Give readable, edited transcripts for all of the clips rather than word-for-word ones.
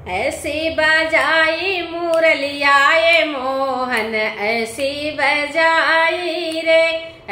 ऐसी बजाई मुरलिया ये मोहन, ऐसी बजाई रे,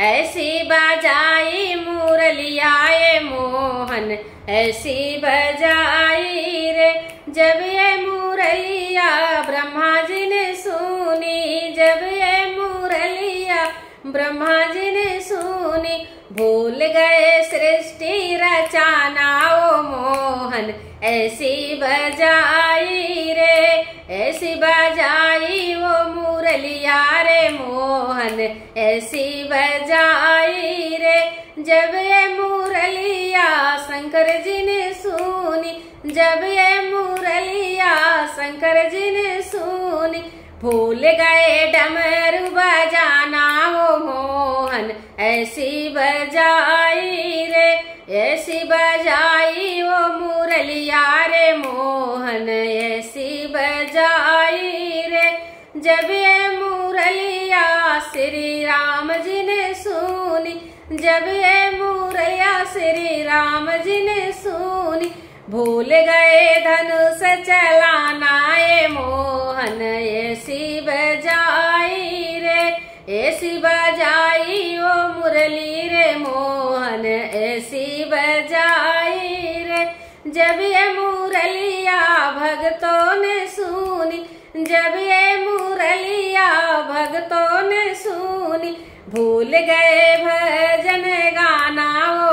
ऐसी बजाई मुरलिया ये मोहन, ऐसी बजाई रे। जब ये मुरलिया ब्रह्मा जी ने सुनी, जब ये मुरलिया ब्रह्मा जी ने सुनी, भूल गए सृष्टि रचाना ओ मोहन, ऐसी बजाई रे, ऐसी बजाई वो मुरलिया रे मोहन, ऐसी बजाई रे। जब ये मुरलिया शंकर जी ने सुनी, जब ये मुरलिया शंकर जी ने सुनी, भूल गए डमरू बजाना ओ मोहन, ऐसी बजाई रे, ऐसी बजाई वो मुरलिया रे मोहन, ऐसी बजाई रे। जब ये मुरलिया श्री राम जी ने सुनी, जब ये मुरलिया श्री राम जी ने सुनी, भूल गए धनुष चलाना ये मोहन, ऐसी बजाई रे, ऐसी बजाई वो मुरली रे मोहन, ऐसी बजाई रे। जब ये मुरलिया भक्तों ने सुनी, जब ये मुरलिया भक्तों ने सुनी, भूल गए भजन गाना ओ